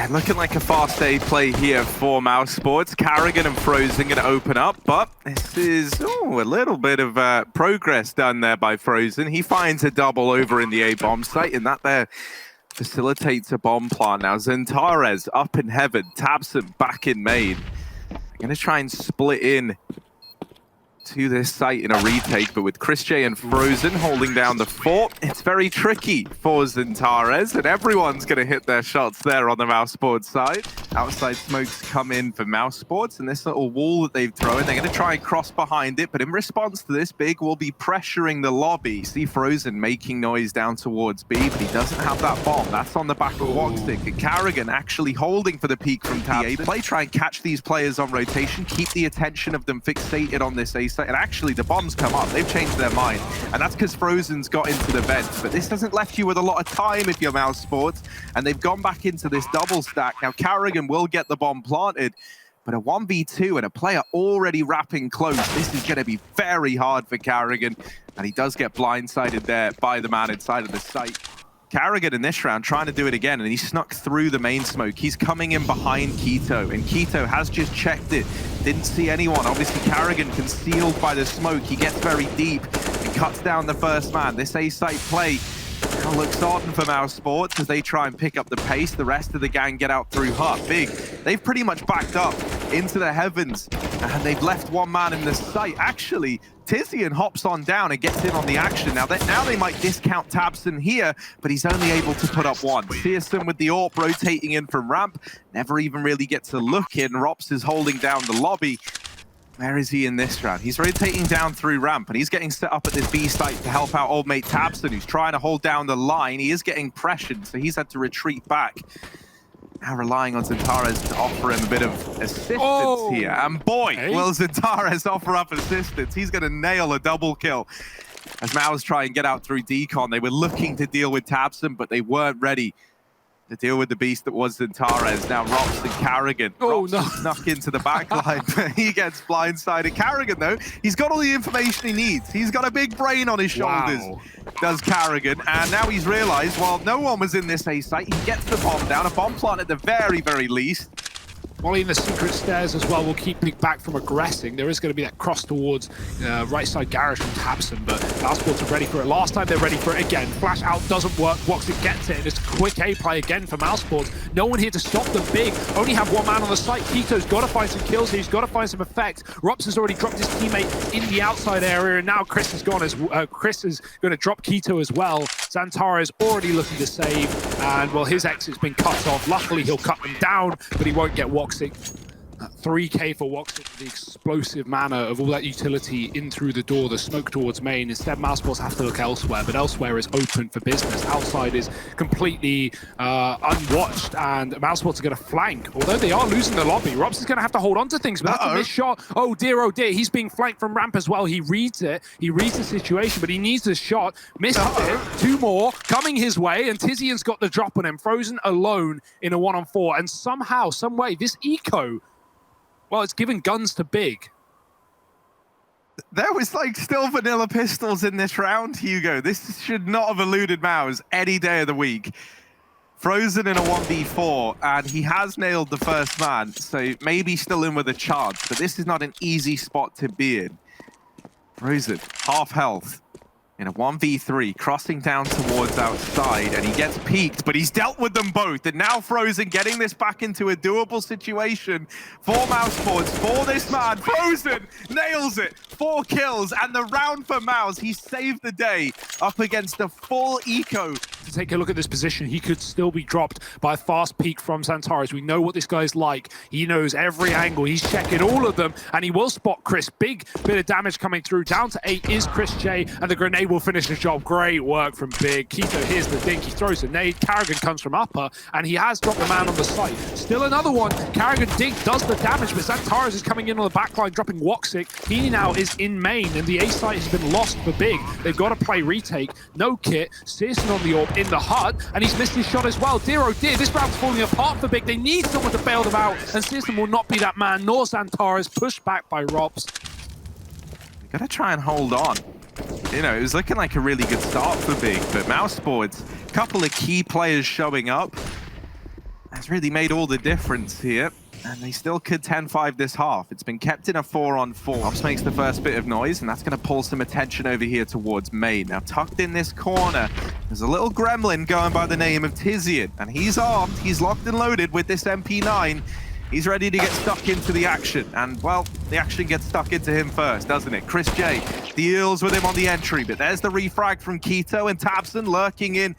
Yeah, looking like a fast A play here for mousesports. Karrigan and Frozen going to open up, but this is a little bit of progress done there by Frozen. He finds a double over in the A bomb site, and that there facilitates a bomb plant. Now Zentares up in heaven, Tabson back in main. They're going to try and split in to this site in a retake, but with Chris J and Frozen holding down the fort, it's very tricky for Zentares, and everyone's going to hit their shots there on the mousesports side. Outside smokes come in for mousesports, and this little wall that they've thrown, they're going to try and cross behind it, but in response to this, BiG will be pressuring the lobby. See Frozen making noise down towards B, but he doesn't have that bomb. That's on the back of Woxic, and Karrigan actually holding for the peak from Tab. Play, try and catch these players on rotation, keep the attention of them fixated on this A site, and actually the bombs come up. They've changed their mind, and that's because Frozen's got into the vent, but this hasn't left you with a lot of time if you're mousesports, and they've gone back into this double stack. Now Karrigan will get the bomb planted, but a 1v2 and a player already wrapping close, this is going to be very hard for Karrigan, and he does get blindsided there by the man inside of the site. Karrigan in this round trying to do it again, and he snuck through the main smoke. He's coming in behind Keto, and Keto has just checked it. Didn't see anyone. Obviously, Karrigan concealed by the smoke. He gets very deep and cuts down the first man. This A-site play now looks odd for mousesports as they try and pick up the pace. The rest of the gang get out through Hut. BiG, they've pretty much backed up into the heavens, and they've left one man in the site. Actually, Tizian hops on down and gets in on the action. Now they might discount Tabson here, but he's only able to put up one. Searson with the AWP rotating in from ramp, never even really gets a look in. Rops is holding down the lobby. Where is he in this round? He's rotating down through ramp, and he's getting set up at this B site to help out old mate Tabson, who's trying to hold down the line. He is getting pressured, so he's had to retreat back. Now relying on Zentares to offer him a bit of assistance here. And boy, will Zentares offer up assistance. He's going to nail a double kill. As Mouse try and get out through decon, they were looking to deal with Tabson, but they weren't ready to deal with the beast that was Zentares. Now Rops and Karrigan. Rops snuck into the back line, but he gets blindsided. Karrigan, though, he's got all the information he needs. He's got a big brain on his shoulders, does Karrigan. And now he's realized, well, no one was in this A site. He gets the bomb down, a bomb plant at the very, very least. Molly in the secret stairs as well will keep BiG back from aggressing. There is going to be that cross towards right side garage from Tabson, but mousesports are ready for it. Last time they're ready for it again. Flash out doesn't work. Woxic gets it, and it's a quick A play again for mousesports. No one here to stop them. BiG only have one man on the site. Keto's got to find some kills here. He's got to find some effect. Rops has already dropped his teammate in the outside area, and now Chris is gone. Chris is going to drop Keto as well. Zantara is already looking to save, and well, his exit's been cut off. Luckily, he'll cut them down, but he won't get Woxic. 3K for Woxic, the explosive manner of all that utility in through the door, the smoke towards main. Instead, mousesports have to look elsewhere, but elsewhere is open for business. Outside is completely unwatched, and mousesports are going to flank. Although they are losing the lobby, Robs is going to have to hold on to things, but that's a missed shot. Oh dear, he's being flanked from ramp as well. He reads it, he reads the situation, but he needs the shot. Missed it, two more coming his way, and Tizian's got the drop on him. Frozen alone in a 1-on-4, and somehow, some way, this eco, well, it's given guns to BiG. There was like still vanilla pistols in this round, Hugo. This should not have eluded Mouse any day of the week. Frozen in a 1v4, and he has nailed the first man, so maybe still in with a chance, but this is not an easy spot to be in. Frozen, half health. In a 1v3, crossing down towards outside, and he gets peeked, but he's dealt with them both. And now Frozen getting this back into a doable situation for mousesports, for this man. Frozen nails it, 4 kills, and the round for Mouse. He saved the day up against a full eco. To take a look at this position, he could still be dropped by a fast peek from Zentares. We know what this guy's like. He knows every angle. He's checking all of them, and he will spot Chris. Big bit of damage coming through. Down to 8 is Chris J, and the grenade will finish the job. Great work from BiG. Keto, here's the dink. He throws a nade. Karrigan comes from upper, and he has dropped the man on the site. Still another one. Karrigan dink does the damage, but Zentares is coming in on the backline, dropping Woxic. He now is in main, and the A site has been lost for BiG. They've got to play retake. No kit. Searson on the AWP in the Hut, and he's missed his shot as well. Dear oh dear, this round's falling apart for BiG. They need someone to bail them out, and Searson will not be that man, nor Zentares, pushed back by Robs. Gotta try and hold on. You know, it was looking like a really good start for BiG, but mousesports, a couple of key players showing up. has really made all the difference here. And they still could 10-5 this half. It's been kept in a 4-on-4. Ops makes the first bit of noise, and that's going to pull some attention over here towards main. Now, tucked in this corner, there's a little gremlin going by the name of Tizian, and he's armed, he's locked and loaded with this MP9. He's ready to get stuck into the action, and, well, the action gets stuck into him first, doesn't it? Chris J deals with him on the entry, but there's the refrag from Keto, and Tabson lurking in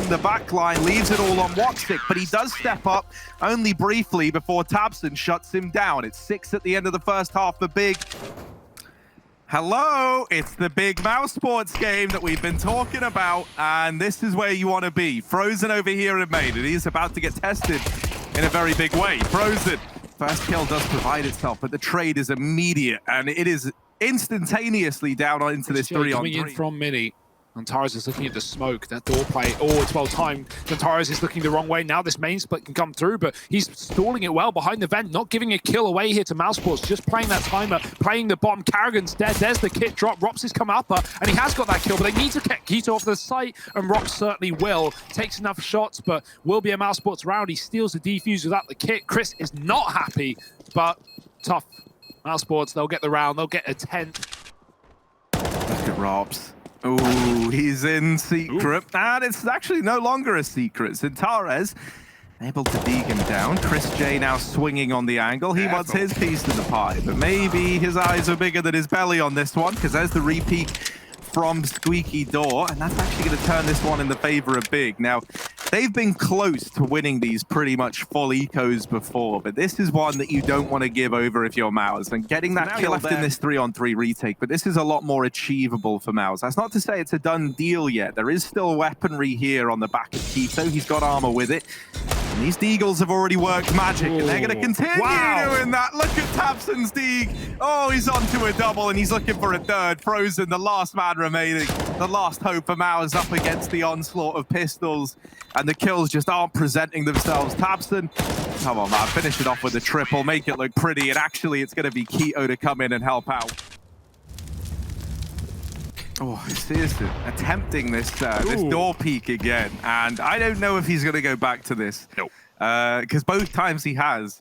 the back line, leaves it all on Woxic, but he does step up only briefly before Tabson shuts him down. It's 6 at the end of the first half for BiG. Hello, it's the big mousesports game that we've been talking about, and this is where you want to be. Frozen over here in main, and he's about to get tested in a very big way. Frozen, first kill does provide itself, but the trade is immediate, and it is instantaneously down into this 3-on-3. Coming in from Mini. Antares is looking at the smoke, that door play. Oh, it's well timed. Antares is looking the wrong way. Now this main split can come through, but he's stalling it well behind the vent, not giving a kill away here to mousesports, just playing that timer, playing the bomb. Karrigan's dead. There's the kit drop. Rops has come up, and he has got that kill, but they need to get Keto off the site, and Rops certainly will. Takes enough shots, but will be a mousesports round. He steals the defuse without the kit. Chris is not happy, but tough. Mousesports, they'll get the round. They'll get a 10th. Look at Rops. Ooh, he's in secret. Ooh. And it's actually no longer a secret. Antares able to dig him down. Chris J now swinging on the angle. He wants his piece of the pie, but maybe his eyes are bigger than his belly on this one, because there's the repeat from Squeaky Door, and that's actually going to turn this one in the favor of BiG. Now, they've been close to winning these pretty much full ecos before, but this is one that you don't want to give over if you're Mouse. And getting that kill left in this 3-on-3 retake, but this is a lot more achievable for Mouse. That's not to say it's a done deal yet. There is still weaponry here on the back of Keto. He's got armor with it. And these Deagles have already worked magic, and they're going to continue doing that. Look at Tabson's Deag. Oh, he's onto a double, and he's looking for a third. Frozen, the last man remaining. The last hope for Mouse up against the onslaught of pistols. And the kills just aren't presenting themselves. Tabson, come on, man, finish it off with a triple, make it look pretty, and actually it's going to be Keto to come in and help out. Oh, seriously, attempting this door peek again, and I don't know if he's going to go back to this. Nope. Because both times he has,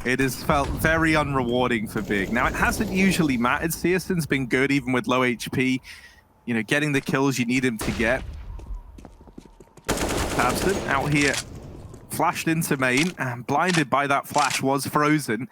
it has felt very unrewarding for BiG. Now, it hasn't usually mattered. Searson's been good, even with low HP. You know, getting the kills you need him to get. Tabson out here, flashed into main, and blinded by that flash was Frozen.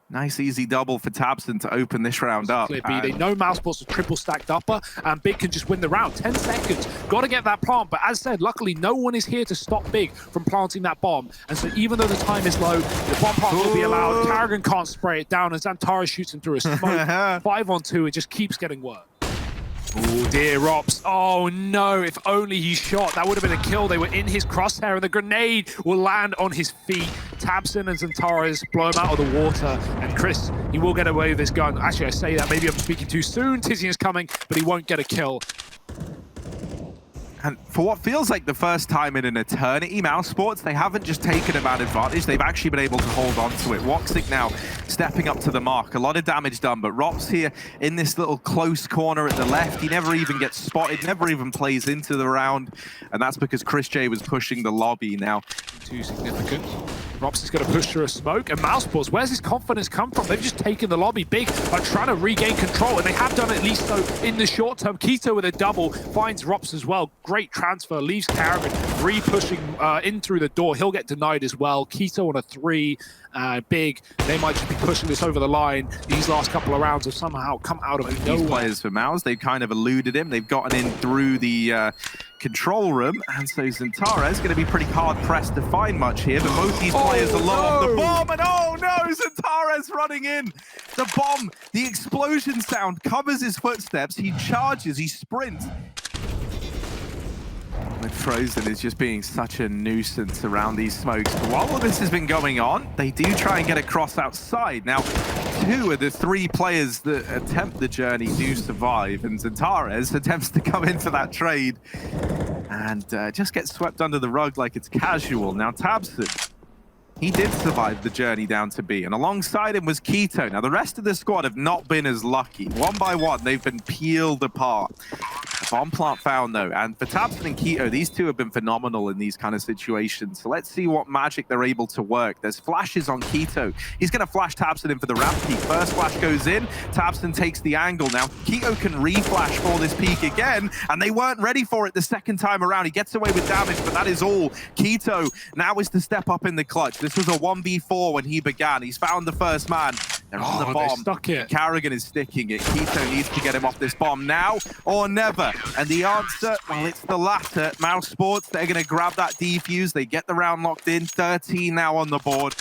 Nice easy double for Tabson to open this round up. Clear B. They know mousesports are triple stacked upper, and BiG can just win the round. 10 seconds. Got to get that plant, but as said, luckily no one is here to stop BiG from planting that bomb. And so even though the time is low, the bomb plant will be allowed. Karrigan can't spray it down, and Antares shoots him through a smoke. 5-on-2, it just keeps getting worse. Oh dear, Rops. Oh no, if only he shot. That would have been a kill. They were in his crosshair, and the grenade will land on his feet. Tabson and Antares blow him out of the water, and Chris, he will get away with this gun. Actually, I say that, maybe I'm speaking too soon. Tizian is coming, but he won't get a kill. And for what feels like the first time in an eternity, mousesports, they haven't just taken a bad advantage, they've actually been able to hold on to it. Woxic now stepping up to the mark. A lot of damage done, but Rops here in this little close corner at the left. He never even gets spotted, never even plays into the round. And that's because Chris J was pushing the lobby now. Too significant. Rops is going to push through a smoke, and mousesports, where's his confidence come from? They've just taken the lobby. BiG are trying to regain control, and they have done at least so in the short term. Keto with a double finds Rops as well. Great transfer, leaves Karrigan re-pushing in through the door. He'll get denied as well. Keto on a 3. BiG, they might just be pushing this over the line. These last couple of rounds have somehow come out of nowhere. These players for Mouse, they've kind of eluded him. They've gotten in through the control room, and so Antares is going to be pretty hard-pressed to find much here, but both these players are low off the bomb, and oh no, Antares running in! The bomb, the explosion sound covers his footsteps, he charges, he sprints. With Frozen is just being such a nuisance around these smokes. But while all this has been going on, they do try and get across outside. Now, 2 of the 3 players that attempt the journey do survive, and Antares attempts to come in for that trade and just gets swept under the rug like it's casual. Now, Tabson, he did survive the journey down to B, and alongside him was Keto. Now, the rest of the squad have not been as lucky. One by one, they've been peeled apart. Bomb plant found though, and for Tabson and Keto, these two have been phenomenal in these kind of situations. So let's see what magic they're able to work. There's flashes on Keto. He's going to flash Tabson in for the ramp peak. First flash goes in, Tabson takes the angle. Now Keto can re-flash for this peak again, and they weren't ready for it the second time around. He gets away with damage, but that is all. Keto now is to step up in the clutch. This was a 1v4 when he began. He's found the first man. They're on the bomb. Stuck it. Karrigan is sticking it. Keto needs to get him off this bomb now or never. And the answer, well, it's the latter. mousesports, they're going to grab that defuse. They get the round locked in. 13 now on the board.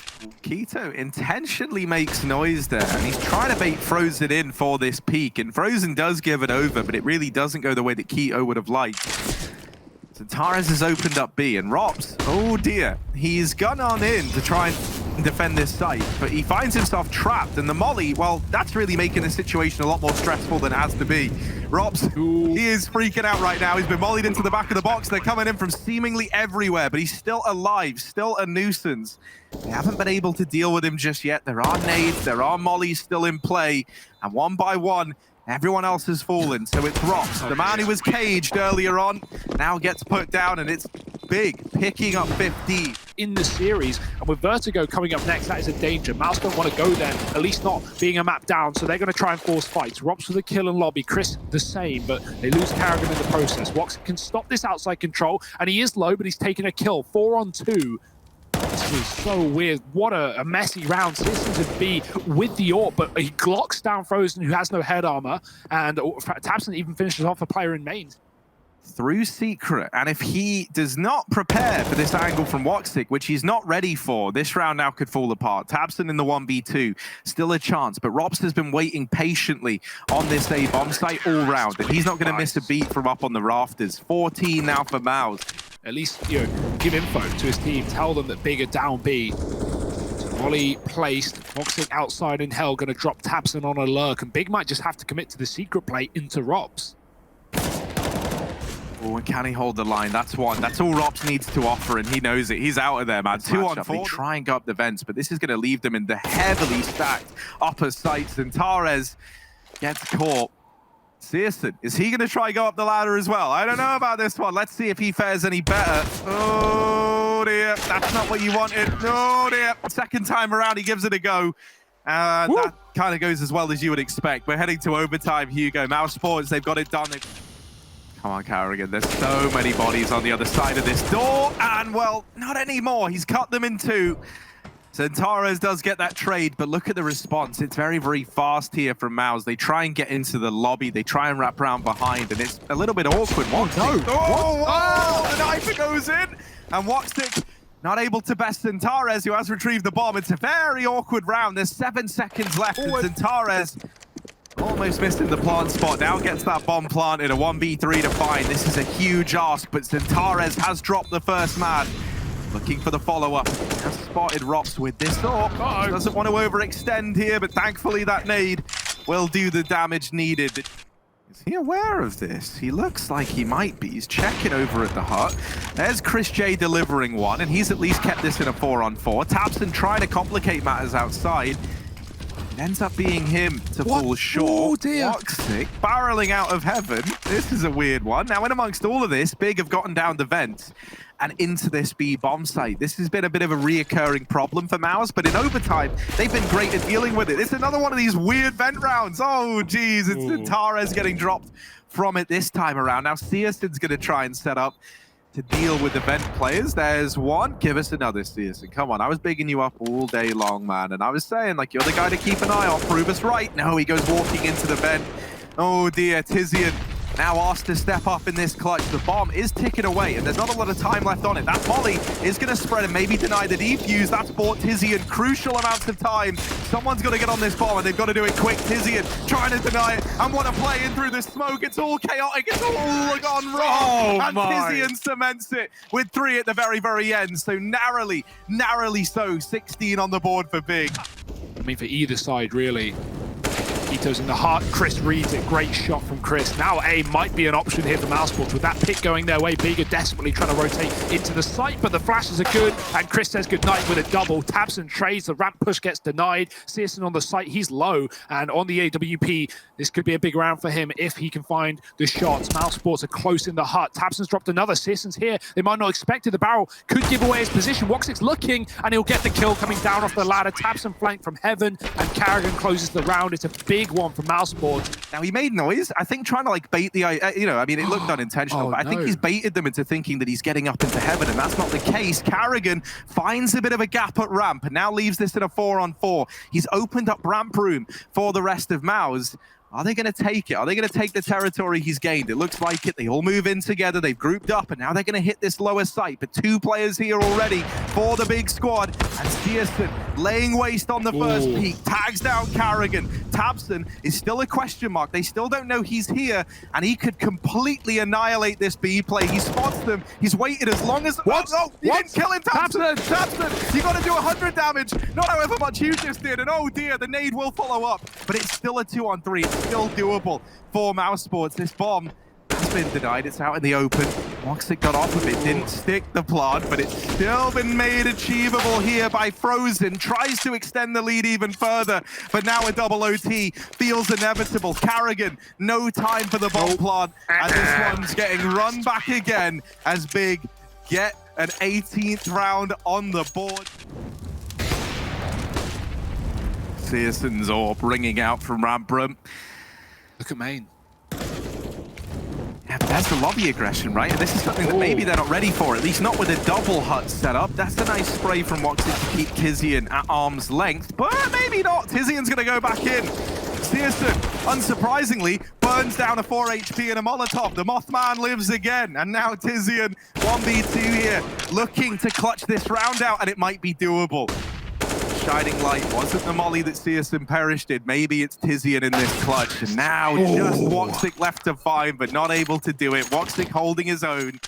Keto intentionally makes noise there, and he's trying to bait Frozen in for this peak. And Frozen does give it over, but it really doesn't go the way that Keto would have liked. Tares has opened up B, and Rops, oh dear, he's gone on in to try and defend this site, but he finds himself trapped, and the molly, well, that's really making the situation a lot more stressful than it has to be. Rops, he is freaking out right now. He's been mollied into the back of the box. They're coming in from seemingly everywhere, but he's still alive, still a nuisance. They haven't been able to deal with him just yet. There are nades, there are mollies still in play, and one by one, everyone else has fallen, so it's Rops. The man who was caged earlier on now gets put down, and it's BiG picking up 15. In the series, and with Vertigo coming up next, that is a danger. Mouse don't want to go there, at least not being a map down, so they're going to try and force fights. Rops with a kill in lobby, Chris the same, but they lose Karrigan in the process. Wox can stop this outside control, and he is low, but he's taken a kill. 4-on-2. This is so weird. What a messy round. Citizens of B with the AWP, but he glocks down Frozen, who has no head armor, and Tabson even finishes off a player in main. Through Secret, and if he does not prepare for this angle from Woxic, which he's not ready for, this round now could fall apart. Tabson in the 1v2, still a chance, but Rops has been waiting patiently on this A bomb site all round, and he's not going to miss a beat from up on the rafters. 14 now for Mouse. At least, you know, give info to his team, tell them that BiG are down B. Molly placed, Woxic outside in hell, going to drop Tabson on a lurk, and BiG might just have to commit to the secret play into Rops. Oh, and can he hold the line? That's one. That's all Rops needs to offer, and he knows it. He's out of there, man. 2-on-4. They try and go up the vents, but this is going to leave them in the heavily stacked upper sites, and Tares gets caught. Searson, is he going to try and go up the ladder as well? I don't know about this one. Let's see if he fares any better. Oh, dear. That's not what you wanted. Oh, dear. Second time around, he gives it a go. That kind of goes as well as you would expect. We're heading to overtime, Hugo. mousesports, they've got it done. Come on, Karrigan. There's so many bodies on the other side of this door. And, well, not anymore. He's cut them in two. Tares does get that trade, but look at the response. It's very, very fast here from Mouse. They try and get into the lobby. They try and wrap around behind, and it's a little bit awkward. The knife goes in, and Woxic not able to best Tares, who has retrieved the bomb. It's a very awkward round. There's 7 seconds left, and Tares almost missed in the plant spot. Now gets that bomb planted, a 1v3 to find. This is a huge ask, but Tares has dropped the first man. Looking for the follow-up. Has spotted Rops with this. Doesn't want to overextend here, but thankfully that nade will do the damage needed. Is he aware of this? He looks like he might be. He's checking over at the hut. There's Chris J delivering one, and he's at least kept this in a 4-on-4. Tabson trying to complicate matters outside. It ends up being him to fall short. Oh dear. Woxic barreling out of heaven. This is a weird one. Now, in amongst all of this, BiG have gotten down the vent and into this B bomb site. This has been a bit of a reoccurring problem for Mouse, but in overtime, they've been great at dealing with it. It's another one of these weird vent rounds. Oh, geez, it's Tares getting dropped from it this time around. Now, Searson's going to try and set up to deal with the vent players. There's one. Give us another, Searson. Come on, I was bigging you up all day long, man. And I was saying, like, you're the guy to keep an eye on. Prove us right. No, he goes walking into the vent. Oh, dear. Tizian now asked to step up in this clutch. The bomb is ticking away, and there's not a lot of time left on it. That volley is going to spread and maybe deny the defuse. That's bought Tizian crucial amounts of time. Someone's got to get on this bomb, and they've got to do it quick. Tizian trying to deny it and want to play in through the smoke. It's all chaotic. It's all gone wrong. And Tizian cements it with 3 at the very, very end. So narrowly so, 16 on the board for BiG. I mean, for either side, really. Kito's in the heart. Chris reads it. Great shot from Chris. Now A might be an option here for mousesports with that pick going their way. BiG are desperately trying to rotate into the site, but the flashes are good, and Chris says goodnight with a double. Tabson trades, the ramp push gets denied. CSN on the site, he's low, and on the AWP, this could be a big round for him if he can find the shots. mousesports are close in the hut. Tabson's dropped another. CSN's here. They might not expect it. The barrel could give away his position. Woxic's looking, and he'll get the kill coming down off the ladder. Tabson flanked from heaven, and Carrigan closes the round. It's a big one for mousesports. Now, he made noise, I think, trying to like bait the, I mean, it looked unintentional, but I think he's baited them into thinking that he's getting up into heaven, and that's not the case. Carrigan finds a bit of a gap at ramp, and now leaves this in a 4-on-4. He's opened up ramp room for the rest of Mouse. Are they going to take it? Are they going to take the territory he's gained? It looks like it. They all move in together. They've grouped up, and now they're going to hit this lower site. But 2 players here already for the big squad. And CSN laying waste on the first peak. Tags down Carrigan. Tabson is still a question mark. They still don't know he's here, and he could completely annihilate this B play. He spots them. He's waited as long as... What? Oh, you didn't kill him, Tabson! Tabson, you got to do 100 damage. Not however much you just did. And oh dear, the nade will follow up. But it's still a 2-on-3. It's still doable for mousesports. This bomb has been denied. It's out in the open. Woxic got off of it, didn't stick the plant, but it's still been made achievable here by Frozen. Tries to extend the lead even further, but now a double OT feels inevitable. Carrigan, no time for the bomb plant, and this one's getting run back again as BiG get an 18th round on the board. CSN's orb ringing out from ramp room. Look at main. Yeah, but that's the lobby aggression, right? And this is something that maybe they're not ready for, at least not with a double hut set up. That's a nice spray from Woxic to keep Tizian at arm's length, but maybe not. Tizian's going to go back in. CSN, unsurprisingly, burns down a 4 HP and a Molotov. The Mothman lives again, and now Tizian 1v2 here, looking to clutch this round out, and it might be doable. Shining light wasn't the molly that CSN perished in. Maybe it's Tizian in this clutch. And now just Woxic left to find, but not able to do it. Woxic holding his own.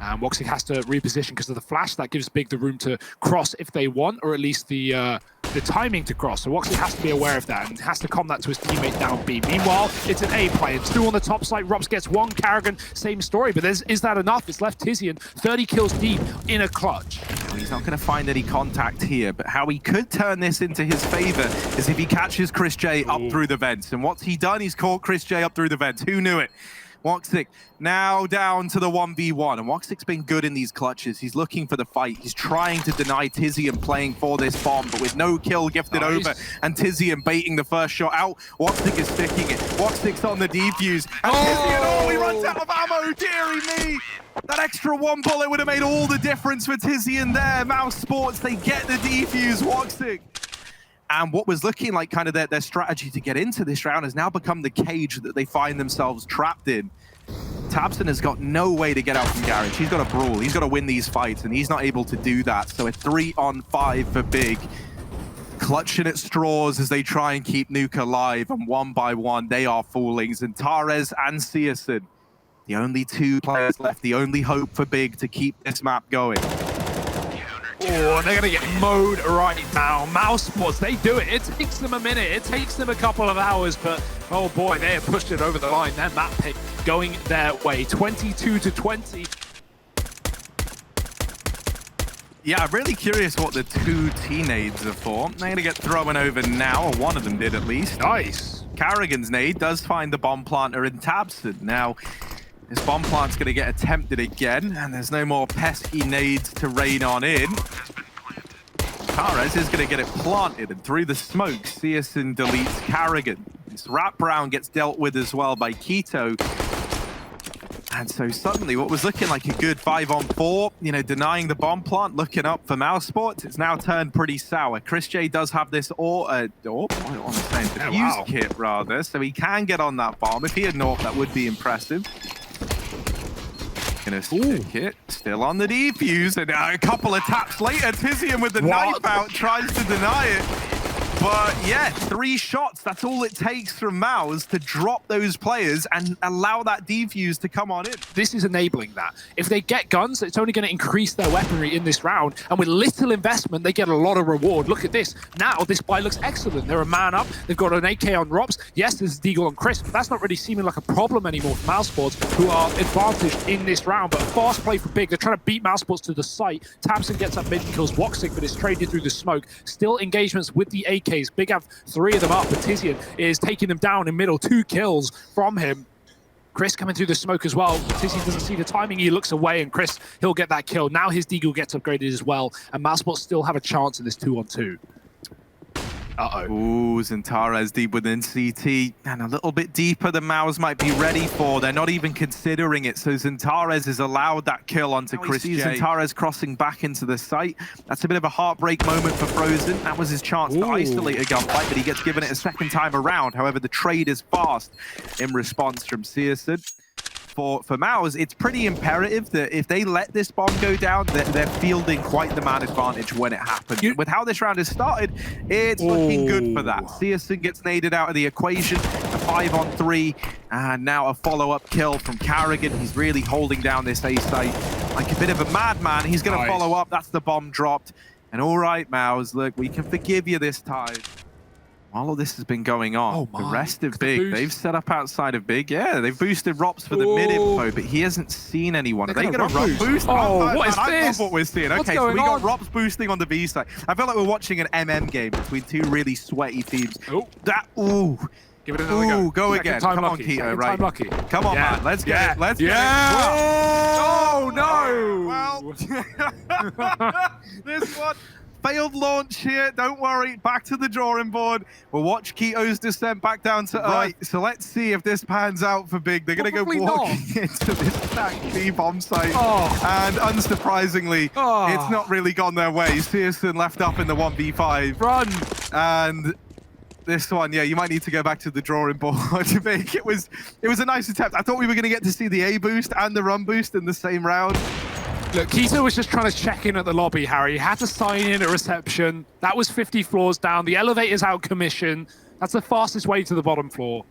And Woxic has to reposition because of the flash. That gives BiG the room to cross if they want, or at least the timing to cross. So Woxic has to be aware of that and has to calm that to his teammate down B. Meanwhile, it's an A play. It's 2 on the top side. Robs gets 1. Carrigan, same story. But is that enough? It's left Tizian 30 kills deep in a clutch. He's not going to find any contact here, but how he could turn this into his favor is if he catches Chris J up through the vents. And what's he done? He's caught Chris J up through the vents. Who knew it? Woxic now down to the 1v1, and Woxic's been good in these clutches. He's looking for the fight. He's trying to deny Tizian playing for this bomb, but with no kill gifted over, and Tizian baiting the first shot out. Woxic is sticking it. Woxic's on the defuse, and Tizian, he runs out of ammo. Deary me! That extra 1 bullet would have made all the difference for Tizian there. mousesports, they get the defuse. Woxic. And what was looking like kind of their strategy to get into this round has now become the cage that they find themselves trapped in. Tabson has got no way to get out from Garage. He's got to brawl. He's got to win these fights, and he's not able to do that. So a 3-on-5 for BiG. Clutching at straws as they try and keep Nuke alive, and one by one, they are foolings. And Tares and CSN, the only 2 players left, the only hope for BiG to keep this map going. Oh, and they're going to get mowed right now. mousesports, they do it. It takes them a minute. It takes them a couple of hours, but oh boy, they have pushed it over the line. Their map pick going their way. 22-20. Yeah, I'm really curious what the 2 T-nades are for. They're going to get thrown over now, or one of them did at least. Nice. Carrigan's nade does find the bomb planter in Tabson. Now, this bomb plant's going to get attempted again, and there's no more pesky nades to rain on in. Tares is going to get it planted, and through the smoke, CSN deletes Carrigan. This wraparound gets dealt with as well by Kito. And so suddenly, what was looking like a good 5-on-4, you know, denying the bomb plant, looking up for mousesports, it's now turned pretty sour. Chris J does have this diffuse kit, rather, so he can get on that bomb. If he had AWP, that would be impressive. Gonna stick it, still on the defuse, and a couple of taps later, Tizian with the knife out tries to deny it. But yeah, 3 shots, that's all it takes from Mouse to drop those players and allow that defuse to come on in. This is enabling that. If they get guns, it's only going to increase their weaponry in this round, and with little investment, they get a lot of reward. Look at this. Now, this buy looks excellent. They're a man up. They've got an AK on Robs. Yes, there's Deagle on Chris, but that's not really seeming like a problem anymore for mousesports, who are advantaged in this round. But a fast play for BiG. They're trying to beat mousesports to the site. Tamsin gets up mid and kills Woxic, but is traded through the smoke. Still engagements with the AKs. BiG have 3 of them up, but Tizian is taking them down in middle. 2 kills from him. Chris coming through the smoke as well. Tizian doesn't see the timing. He looks away, and Chris, he'll get that kill. Now his Deagle gets upgraded as well, and mousesports still have a chance in this 2-on-2. Uh-oh. Ooh, Zentares deep within CT, and a little bit deeper than Mouse might be ready for. They're not even considering it, so Zentares is allowed that kill onto Chris J. Zentares crossing back into the site. That's a bit of a heartbreak moment for Frozen. That was his chance to isolate a gunfight, but he gets given it a second time around. However, the trade is fast in response from CSGO. For Mouse, it's pretty imperative that if they let this bomb go down, they're fielding quite the man advantage when it happens. With how this round has started, it's looking good for that. CSGO gets naded out of the equation, a 5-on-3, and now a follow-up kill from Carrigan. He's really holding down this A site like a bit of a madman. He's going to follow up. That's the bomb dropped. And all right, Mouse, look, we can forgive you this time. All of this has been going on. The rest of BiG, they've set up outside of BiG. Yeah, they've boosted Rops for the mid-info, but he hasn't seen anyone. Are they going to Rops boost? Oh, what is this? I love what we're seeing. Okay, so we got Rops boosting on the B side. I feel like we're watching an MM game between 2 really sweaty teams. Give it another go. Go again. Come on, Keto, right? Come on, man. Let's get it. Let's get it. Oh, no! Well, this one... failed launch here. Don't worry. Back to the drawing board. We'll watch Keto's descent back down to Earth. Right. So let's see if this pans out for BiG. They're going to go walking into this stacked B bomb site. And unsurprisingly, it's not really gone their way. Searson left up in the 1v5. Run! And this one, yeah, you might need to go back to the drawing board. BiG, it was a nice attempt. I thought we were going to get to see the A boost and the run boost in the same round. Look, Keto was just trying to check in at the lobby, Harry. He had to sign in at reception. That was 50 floors down. The elevator's out commission. That's the fastest way to the bottom floor.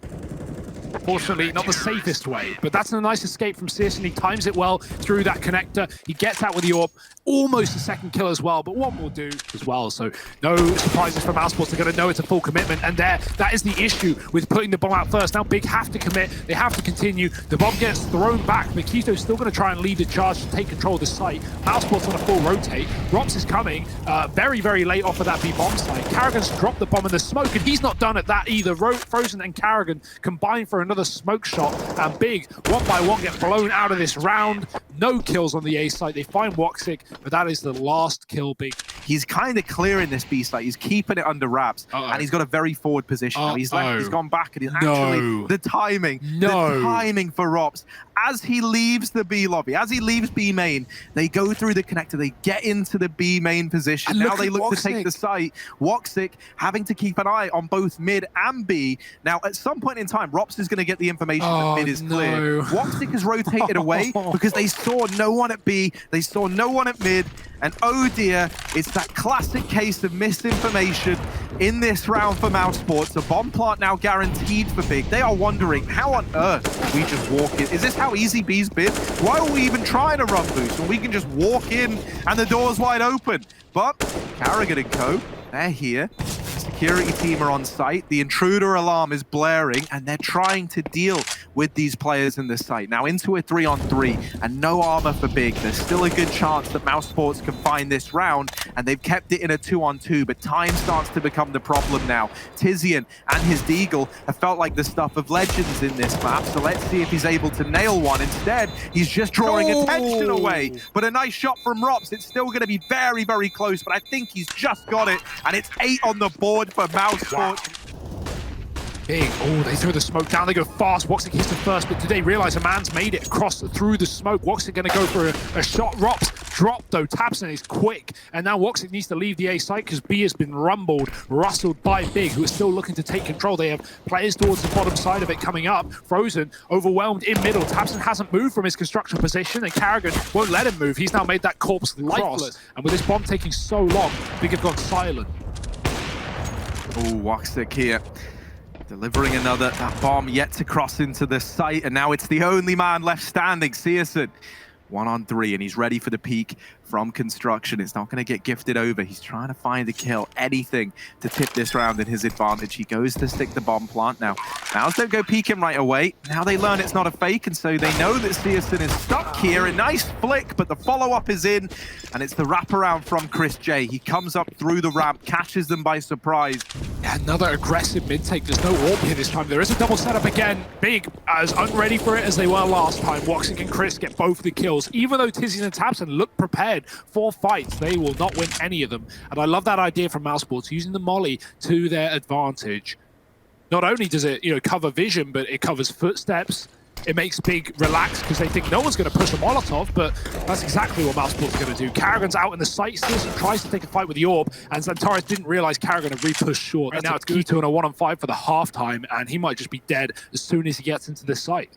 Fortunately, not the safest way, but that's a nice escape from Searson. He times it well through that connector. He gets out with the AWP. Almost a second kill as well, but one will do as well. So no surprises for mousesports. They're going to know it's a full commitment, and that is the issue with putting the bomb out first. Now BiG have to commit. They have to continue. The bomb gets thrown back. Makito's still going to try and lead the charge to take control of the site. Mousesports on a full rotate. Rops is coming very, very late off of that B bomb site. Carrigan's dropped the bomb in the smoke, and he's not done at that either. Frozen and Carrigan combine for another smoke shot, and BiG, one by one, get blown out of this round. No kills on the A site. They find Woxic, but that is the last kill BiG. He's kind of clearing this B site. He's keeping it under wraps, and he's got a very forward position. Now he's left, he's gone back, and he's actually the timing for Rops. As he leaves the B lobby, as he leaves B main, they go through the connector, they get into the B main position. And now they look to take the site. Woxic having to keep an eye on both mid and B. Now, at some point in time, Rops is going to get the information that mid is clear. Woxic has rotated away because they saw no one at B, they saw no one at mid, and oh dear, it's that classic case of misinformation in this round for mousesports. A bomb plant now guaranteed for BiG. They are wondering, how on earth did we just walk in? Is this how easy B's been? Why are we even trying to run boost when we can just walk in and the door's wide open? But Carrigan and co, they're here. Security team are on site. The intruder alarm is blaring, and they're trying to deal with these players in the site. Now into a 3-on-3, and no armor for BiG. There's still a good chance that mousesports can find this round, and they've kept it in a 2-on-2, but time starts to become the problem now. Tizian and his Deagle have felt like the stuff of legends in this map, so let's see if he's able to nail one. Instead, he's just drawing attention away. But a nice shot from Rops. It's still going to be very, very close, but I think he's just got it, and it's 8 on the board for mousesports. BiG, they throw the smoke down, they go fast. Woxic hits the first, but do they realize a man's made it across through the smoke? Woxic gonna go for a shot. Rops dropped though. Tabson is quick, and now Woxic needs to leave the A site because B has been rustled by BiG, who is still looking to take control. They have players towards the bottom side of it coming up. Frozen, overwhelmed in middle. Tabson hasn't moved from his construction position, and Carrigan won't let him move. He's now made that corpse lifeless, and with this bomb taking so long, BiG have gone silent. Oh, Woxic here. Delivering another. That bomb yet to cross into the site, and now it's the only man left standing, CSGO. 1-on-3, and he's ready for the peak from construction. It's not going to get gifted over. He's trying to find a kill, anything to tip this round in his advantage. He goes to stick the bomb plant now. Mouse don't go peeking right away. Now they learn it's not a fake, and so they know that CSGO is stuck here. A nice flick, but the follow-up is in, and it's the wraparound from Chris J. He comes up through the ramp, catches them by surprise. Yeah, another aggressive mid-take. There's no AWP here this time. There is a double setup again. BiG as unready for it as they were last time. Woxic and Chris get both the kills. Even though Tizian and Tabson look prepared for fights, they will not win any of them. And I love that idea from mousesports, using the molly to their advantage. Not only does it, cover vision, but it covers footsteps. It makes BiG relax because they think no one's going to push a Molotov, but that's exactly what mousesports are going to do. Karrigan's out in the sight, and tries to take a fight with the AWP, and Xantares didn't realize Karrigan had re-pushed short. Right now it's Keto in a 1-on-5 for the halftime, and he might just be dead as soon as he gets into this site.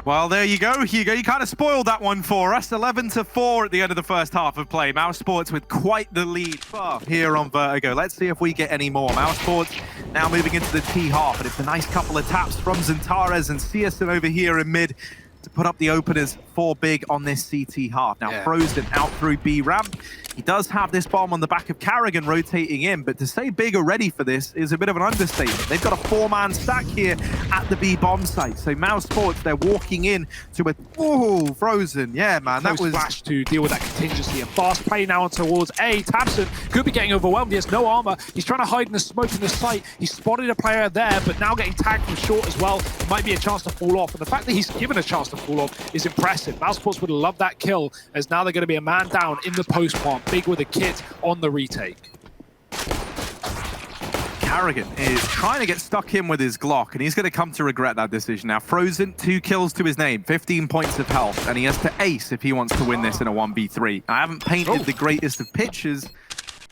Well, there you go, Hugo. You kind of spoiled that one for us. 11-4 at the end of the first half of play. mousesports with quite the lead here on Vertigo. Let's see if we get any more. mousesports now moving into the T half, and it's a nice couple of taps from Xantares and CSGO over here in mid to put up the openers for BiG on this CT half. Now Frozen out through B ramp. He does have this bomb on the back of Karrigan rotating in, but to say BiG are ready for this is a bit of an understatement. They've got a 4-man stack here at the B bomb site. So mousesports, they're walking in to a... Oh, Frozen. Yeah, man, that was... Flash to deal with that contingency. A fast play now towards A. Tabson could be getting overwhelmed. He has no armor. He's trying to hide in the smoke in the site. He spotted a player there, but now getting tagged from short as well. It might be a chance to fall off. And the fact that he's given a chance to fall off is impressive. mousesports would love that kill, as now they're going to be a man down in the post plant. BiG with a kit on the retake. Karrigan is trying to get stuck in with his Glock, and he's going to come to regret that decision. Now, Frozen, 2 kills to his name, 15 points of health, and he has to ace if he wants to win this in a 1v3. I haven't painted the greatest of pictures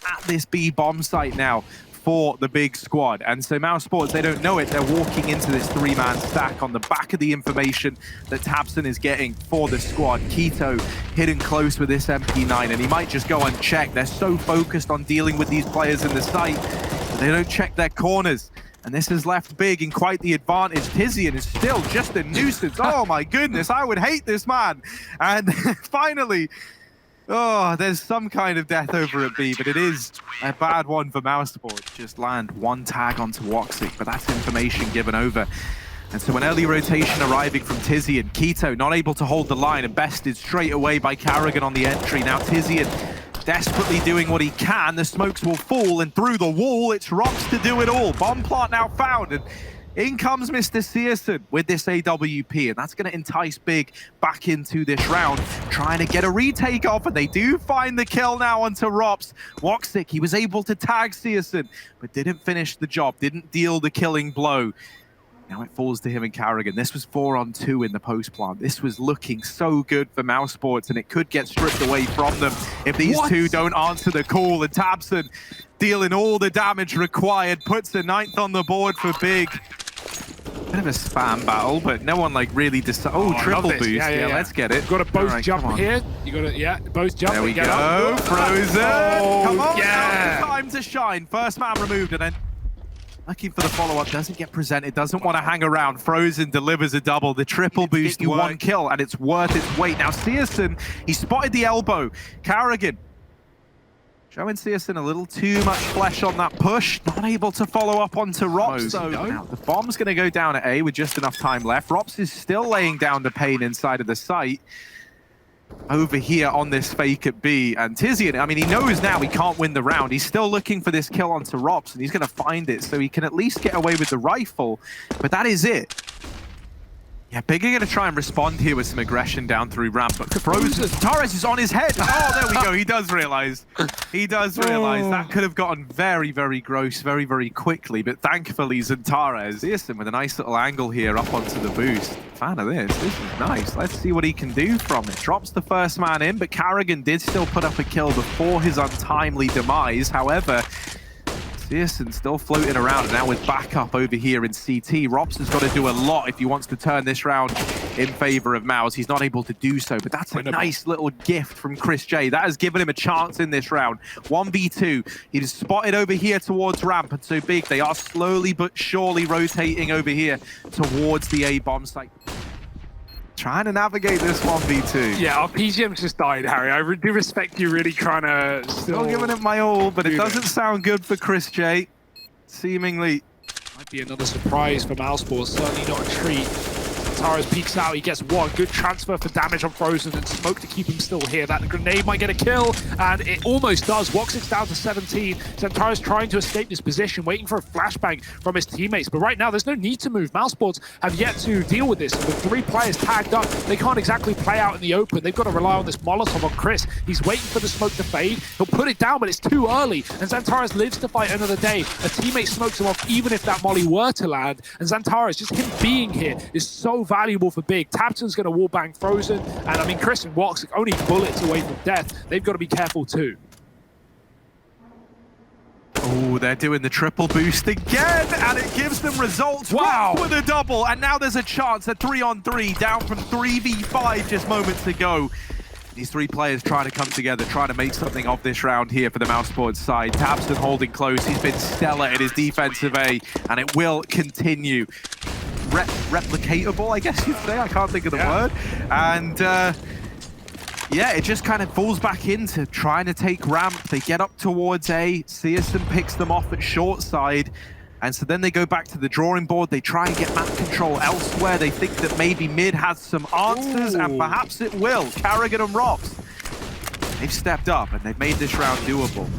at this B bomb site now for the BiG squad, and so mousesports, they don't know it. They're walking into this 3-man stack on the back of the information that Tabson is getting for the squad. Keto hidden close with this MP9, and he might just go unchecked. They're so focused on dealing with these players in the site that they don't check their corners, and this has left BiG in quite the advantage. Tizian is still just a nuisance. Oh my goodness, I would hate this man. And finally, oh, there's some kind of death over at B, but it is a bad one for mousesports. Just land 1 tag onto Woxic, but that's information given over. And so an early rotation arriving from Tizian. Keto not able to hold the line and bested straight away by Karrigan on the entry. Now Tizian desperately doing what he can. The smokes will fall, and through the wall, it's Rops to do it all. Bomb plant now found, and in comes Mr. CSGO with this AWP, and that's going to entice BiG back into this round, trying to get a retake off, and they do find the kill now onto Rops. Woxic, he was able to tag CSGO, but didn't finish the job, didn't deal the killing blow. Now it falls to him and Karrigan. This was 4-on-2 in the post plant. This was looking so good for mousesports, and it could get stripped away from them if these two don't answer the call. And Tabson, dealing all the damage required, puts the 9th on the board for BiG. Bit of a spam battle, but no one really decides. Oh, triple boost. Yeah, let's get it. Got to both jump here. You got to, both jump. There we go. Frozen. Oh, come on, now's the time to shine. First man removed, and then looking for the follow-up, doesn't get presented, doesn't want to hang around. Frozen delivers a double. The triple boost, 1 kill, and it's worth its weight. Now, CSGO, he spotted the elbow. Karrigan showing CSGO a little too much flesh on that push. Not able to follow up onto Rops, though. Now, the bomb's going to go down at A with just enough time left. Rops is still laying down the pain inside of the site. Over here on this fake at B, and Tizian, I mean, he knows now he can't win the round. He's still looking for this kill onto Rops, and he's going to find it, so he can at least get away with the rifle, but that is it. Yeah, BiG are going to try and respond here with some aggression down through ramp, but Frozen, Torres is on his head. Oh, there we go. He does realize. He does realize that could have gotten very, very gross very, very quickly, but thankfully Xantares is with a nice little angle here up onto the boost. Fan of this. This is nice. Let's see what he can do from it. Drops the first man in, but Karrigan did still put up a kill before his untimely demise. However, CSGO still floating around, and now with backup over here in CT. Rops has got to do a lot if he wants to turn this round in favor of Mouse. He's not able to do so, but that's a nice little gift from Chris J. That has given him a chance in this round. 1v2. He's spotted over here towards ramp, and so BiG, they are slowly but surely rotating over here towards the A bomb site. Trying to navigate this 1v2. Yeah, our PGM's just died, Harry. I do respect you really trying to still giving it my all, but it doesn't sound good for Chris J. Seemingly. Might be another surprise for mousesports, certainly not a treat. Tara's peeks out, he gets one. Good transfer for damage on Frozen and smoke to keep him still here. That grenade might get a kill, and it almost does. Woxic's down to 17. Xantara's trying to escape this position, waiting for a flashbang from his teammates. But right now, there's no need to move. mousesports have yet to deal with this. With 3 players tagged up, they can't exactly play out in the open. They've got to rely on this Molotov on Chris. He's waiting for the smoke to fade. He'll put it down, but it's too early. And Xantara's lives to fight another day. A teammate smokes him off, even if that molly were to land. And Xantara's, just him being here is so valuable for BiG. Tabson's going to wallbang Frozen, and I mean, Chris and Woxic only bullets away from death. They've got to be careful too. Oh, they're doing the triple boost again, and it gives them results. Wow! With a double, and now there's a chance at 3-on-3, down from 3v5 just moments ago. These 3 players trying to come together, trying to make something of this round here for the mousesports side. Tabson holding close. He's been stellar in his defensive A, and it will continue. Replicatable, I guess you'd say. I can't think of the word. And yeah, it just kind of falls back into trying to take ramp. They get up towards A. CSGO picks them off at short side. And so then they go back to the drawing board. They try and get map control elsewhere. They think that maybe mid has some answers, and perhaps it will. Carrigan and Rops, they've stepped up and they've made this round doable.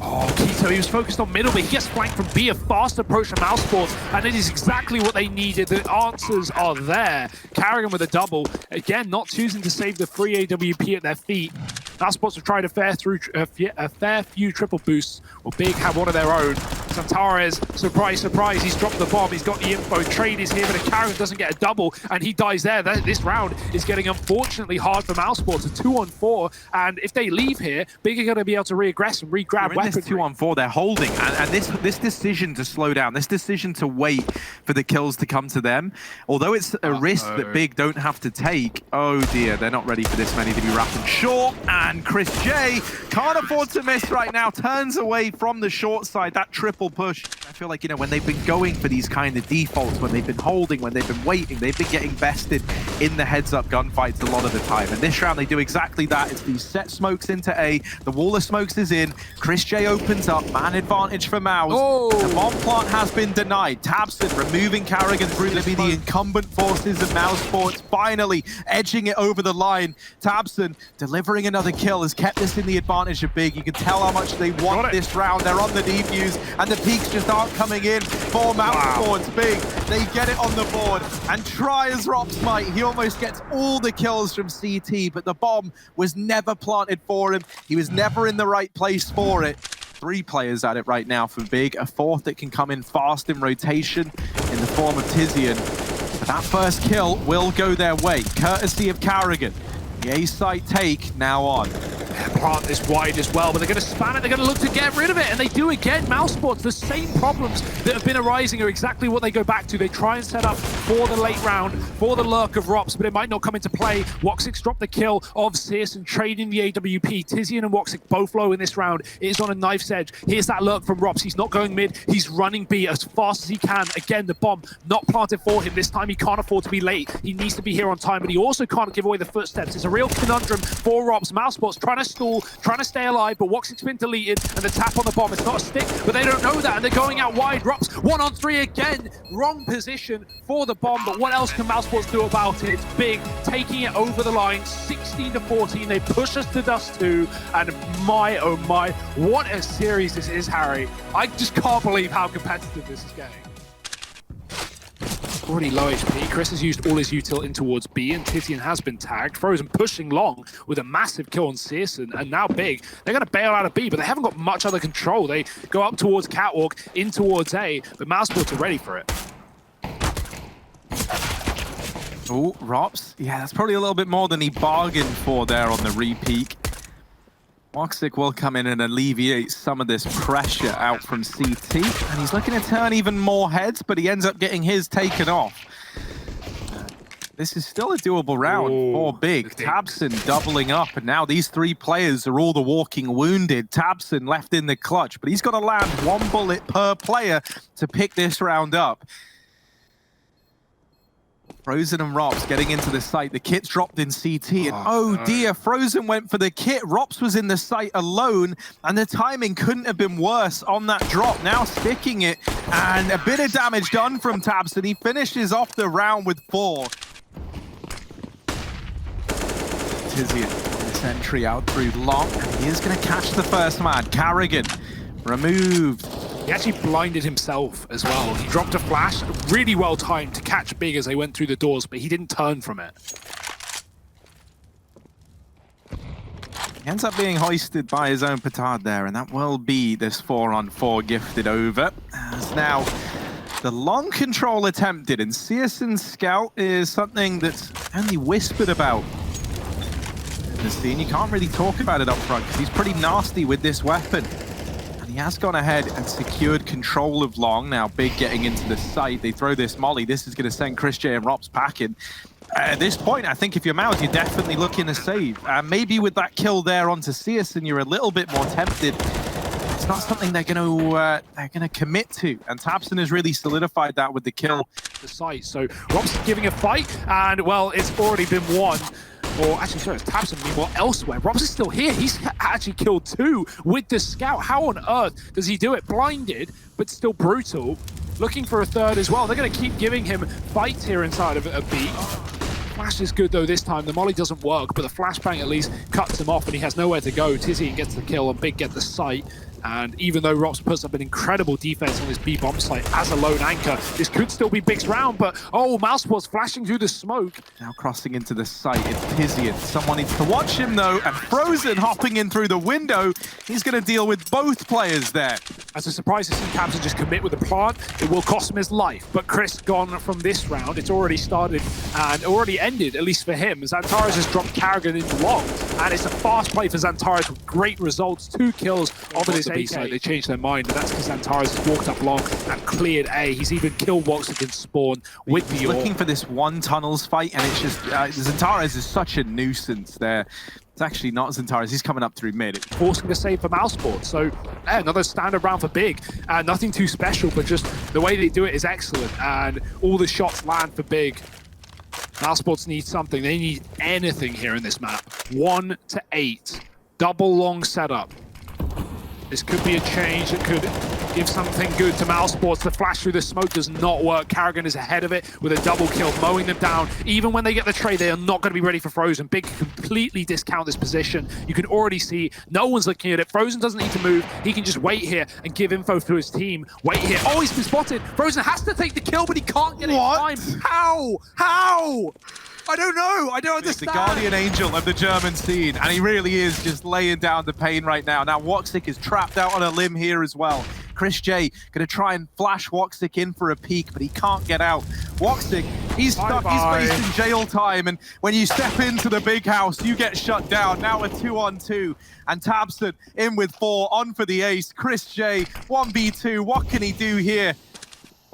Oh, Keto, he was focused on middle, but he gets flanked from B, a fast approach from mousesports, and it is exactly what they needed. The answers are there. Carrigan with a double. Again, not choosing to save the free AWP at their feet. mousesports have tried a fair few triple boosts. Well, BiG have one of their own. Xantares, surprise, surprise, he's dropped the bomb, he's got the info, Trade is here, but a Carrigan doesn't get a double, and he dies there. This round is getting unfortunately hard for mousesports, a 2-on-4, and if they leave here, BiG are going to be able to re-aggress and re-grab weapons. 2-on-4, they're holding, and this decision to slow down, this decision to wait for the kills to come to them, although it's a risk that BiG don't have to take, oh dear, they're not ready for this many to be wrapping short, and Chris J can't afford to miss right now, turns away from the short side, that triple push. I feel like, you know, when they've been going for these kind of defaults, when they've been holding, when they've been waiting, they've been getting bested in the heads-up gunfights a lot of the time. And this round, they do exactly that. It's these set smokes into A. The wall of smokes is in. Chris J opens up. Man advantage for Mouse. Oh. The bomb plant has been denied. Tabson removing Carrigan through to be the incumbent forces of mousesports, finally edging it over the line. Tabson delivering another kill has kept this in the advantage of BiG. You can tell how much they want this round. They're on the defuse, and the peaks just aren't coming in for mousesports. BiG, they get it on the board, and try as Rops might, he almost gets all the kills from CT, but the bomb was never planted for him. He was never in the right place for it. 3 players at it right now for BiG, a 4th that can come in fast in rotation in the form of Tizian. But that first kill will go their way, courtesy of Carrigan. The A site take now on. Plant is wide as well, but they're going to span it, they're going to look to get rid of it, and they do again. mousesports, the same problems that have been arising are exactly what they go back to. They try and set up for the late round, for the lurk of Rops, but it might not come into play. Woxic's dropped the kill of Sears and trading the AWP. Tizian and Woxic both low in this round. It is on a knife's edge. Here's that lurk from Rops. He's not going mid, he's running B as fast as he can. Again, the bomb not planted for him. This time he can't afford to be late. He needs to be here on time, but he also can't give away the footsteps. It's a real conundrum for Rops. mousesports trying to stall, trying to stay alive, but Woxic's been deleted, and the tap on the bomb, it's not a stick, but they don't know that, and they're going out wide. Rops 1-on-3 again, wrong position for the bomb, but what else can mousesports do about it? It's BiG taking it over the line, 16-14, they push us to dust 2, and my oh my, what a series this is, Harry. I just can't believe how competitive this is getting. Already low HP. Chris has used all his util in towards B, and Tizian has been tagged. Frozen pushing long with a massive kill on Searson, and now BiG, they're going to bail out of B, but they haven't got much other control. They go up towards Catwalk, in towards A, but mousesports are ready for it. Oh, Rops. Yeah, that's probably a little bit more than he bargained for there on the re-peak. Woxic will come in and alleviate some of this pressure out from CT, and he's looking to turn even more heads, but he ends up getting his taken off. This is still a doable round for BiG. Tabson doubling up, and now these three players are all the walking wounded. Tabson left in the clutch, but he's got to land one bullet per player to pick this round up. Frozen and Rops getting into the site. The kit's dropped in CT, and oh dear, Frozen went for the kit. Rops was in the site alone, and the timing couldn't have been worse on that drop. Now sticking it, and a bit of damage done from Tabson. He finishes off the round with 4. Tizian, this entry out through long, and he is going to catch the first man. Carrigan removed. He actually blinded himself as well. He dropped a flash, really well timed to catch BiG as they went through the doors, but he didn't turn from it. He ends up being hoisted by his own petard there, and that will be this 4-on-4 gifted over. As now the long control attempted, and Searson's scout is something that's only whispered about in the scene. You can't really talk about it up front because he's pretty nasty with this weapon. He has gone ahead and secured control of long. Now BiG getting into the site. They throw this molly. This is going to send Chris J and Rops packing. At this point, I think if you're Mouse, you're definitely looking to save. Maybe with that kill there onto Searson, you're a little bit more tempted. It's not something they're going to commit to. And Tabson has really solidified that with the kill. The site. So Rops giving a fight, and well, it's already been won. Or actually, sorry, it's Tabson. Meanwhile, elsewhere, Robs is still here. He's actually killed 2 with the scout. How on earth does he do it? Blinded, but still brutal. Looking for a third as well. They're going to keep giving him fights here inside of a beat. Flash is good though this time. The molly doesn't work, but the flashbang at least cuts him off, and he has nowhere to go. Tizian gets the kill, and BiG get the site. And even though Rops puts up an incredible defense on this B-bomb site as a lone anchor, this could still be BiG's round, but oh, mousesports flashing through the smoke. Now crossing into the site, it's Tizian. Someone needs to watch him though, and Frozen hopping in through the window. He's going to deal with both players there. As a surprise to see Tabson just commit with the plant, it will cost him his life. But Chris gone from this round. It's already started and already ended, at least for him. Xantares has dropped Carrigan into long, and it's a fast play for Xantares with great results. 2 kills over this A side. They changed their mind, and that's because Xantares has walked up long and cleared A. He's even killed Woxic in spawn with the looking for this one tunnels fight, and it's just Xantares is such a nuisance there. It's actually not Xantares. He's coming up through mid. Forcing the save for mousesports. So another standard round for BiG. Nothing too special, but just the way they do it is excellent. And all the shots land for BiG. Mousesports need something. They need anything here in this map. 1 to 8. Double long setup. This could be a change that could give something good to mousesports. The flash through the smoke does not work. Carrigan is ahead of it with a double kill, mowing them down. Even when they get the trade, they are not going to be ready for Frozen. BiG completely discount this position. You can already see no one's looking at it. Frozen doesn't need to move. He can just wait here and give info to his team. Wait here. Oh, he's been spotted. Frozen has to take the kill, but he can't get it in time. How? How? I don't know. I don't understand. He's the guardian angel of the German scene, and he really is just laying down the pain right now. Now, Woxic is trapped out on a limb here as well. Chris J going to try and flash Woxic in for a peek, but he can't get out. Woxic, he's stuck. He's facing jail time, and when you step into the big house, you get shut down. Now a 2-on-2, and Tabson in with 4, on for the ace. Chris J, 1v2. What can he do here?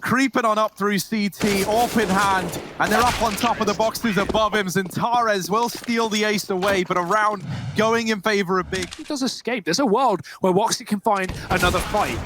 Creeping on up through CT, AWP in hand, and they're up on top of the boxes above him. Xantares will steal the ace away, but a round going in favor of BiG. He does escape. There's a world where Woxic can find another fight.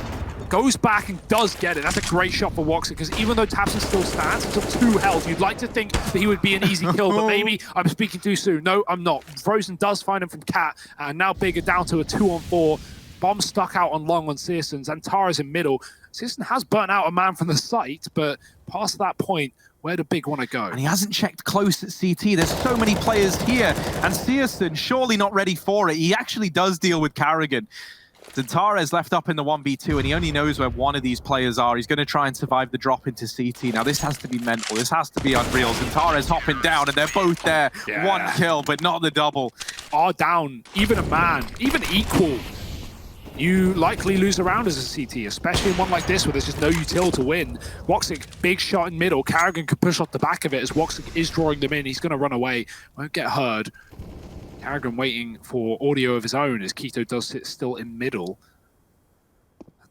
Goes back and does get it. That's a great shot for Woxic, because even though Tabson still stands, he's on 2 health. You'd like to think that he would be an easy kill, but maybe I'm speaking too soon. No, I'm not. Frozen does find him from Cat, and now BiG are down to a 2-on-4. Bomb stuck out on long on Searson. Xantares in middle. Searson has burnt out a man from the site, but past that point, where do BiG want to go? And he hasn't checked close at CT. There's so many players here, and Searson surely not ready for it. He actually does deal with Carrigan. Xantares left up in the 1v2, and he only knows where one of these players are. He's going to try and survive the drop into CT. Now, this has to be mental. This has to be unreal. Xantares hopping down, and they're both there. Yeah. 1 kill, but not the double. Are down. Even a man. Even equal. You likely lose a round as a CT, especially in one like this where there's just no util to win. Woxic, big shot in middle. Carrigan could push off the back of it as Woxic is drawing them in. He's going to run away. Won't get heard. Carrigan waiting for audio of his own as Keto does sit still in middle.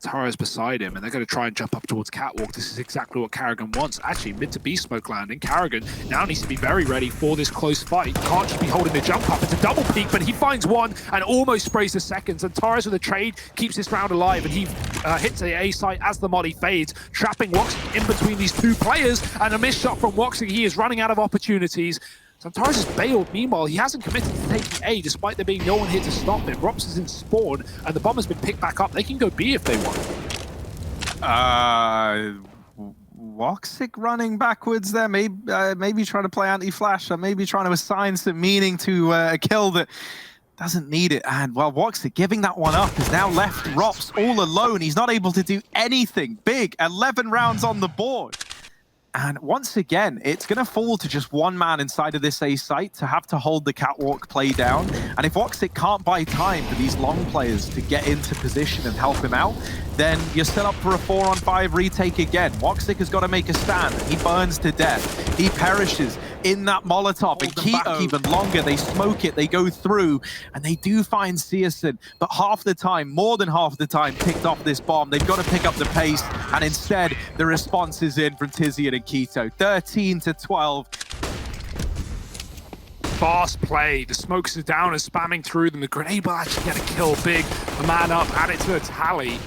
Tara's beside him, and they're going to try and jump up towards Catwalk. This is exactly what Carrigan wants. Actually, mid to B smoke landing. Carrigan now needs to be very ready for this close fight. Can't just be holding the jump up. It's a double peak, but he finds one and almost sprays the seconds. And Tara's with a trade keeps this round alive, and he hits the A site as the molly fades, trapping Woxic in between these two players. And a missed shot from Woxic. He is running out of opportunities. Xantares has bailed. Meanwhile, he hasn't committed to taking A, despite there being no one here to stop him. Rops is in spawn, and the bomb has been picked back up. They can go B if they want. Woxic running backwards there, maybe trying to play anti-flash, or maybe trying to assign some meaning to a kill that doesn't need it. And, well, Woxic giving that one up has now left Rops all alone. He's not able to do anything. BiG, 11 rounds on the board. And once again, it's going to fall to just one man inside of this A site to have to hold the Catwalk play down. And if Woxic can't buy time for these long players to get into position and help him out, then you're set up for a 4-on-5 retake again. Woxic has got to make a stand. He burns to death. He perishes in that Molotov. And keep even longer. They smoke it. They go through. And they do find CSGO. But half the time, more than half the time, picked off this bomb. They've got to pick up the pace. And instead, the response is in from Tizian and Keto. 13-12. Fast play. The smokes are down and spamming through them. The grenade will actually get a kill. BiG, a man up, add it to the tally.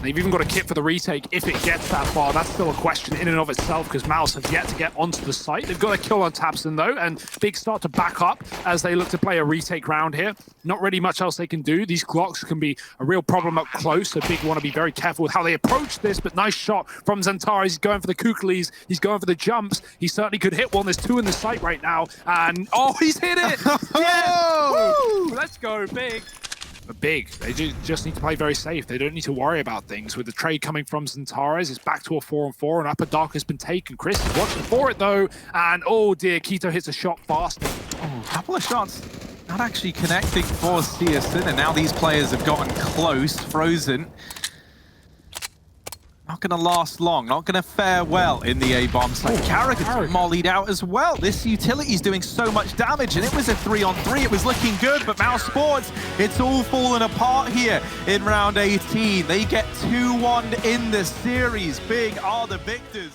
They've even got a kit for the retake if it gets that far. That's still a question in and of itself, because Mouse have yet to get onto the site. They've got a kill on Tabson though, and BiG start to back up as they look to play a retake round here. Not really much else they can do. These Glocks can be a real problem up close, so BiG want to be very careful with how they approach this, but nice shot from Xantares. He's going for the Kuklis, he's going for the jumps. He certainly could hit one. There's two in the site right now, and oh, he's hit it! Yes! Woo! Let's go, BiG. But BiG, they just need to play very safe. They don't need to worry about things. With the trade coming from Xantares, it's back to a 4-on-4, and Upper Dark has been taken. Chris is watching for it though, and oh dear, Keto hits a shot fast. Oh, a couple of shots not actually connecting for CSGO, and now these players have gotten close. Frozen. Not going to last long, not going to fare well in the A-bomb site. Carrigan's mollied out as well. This utility's doing so much damage, and it was a 3-on-3. It was looking good, but mousesports, it's all fallen apart here in round 18. They get 2-1 in the series. BiG are the victors.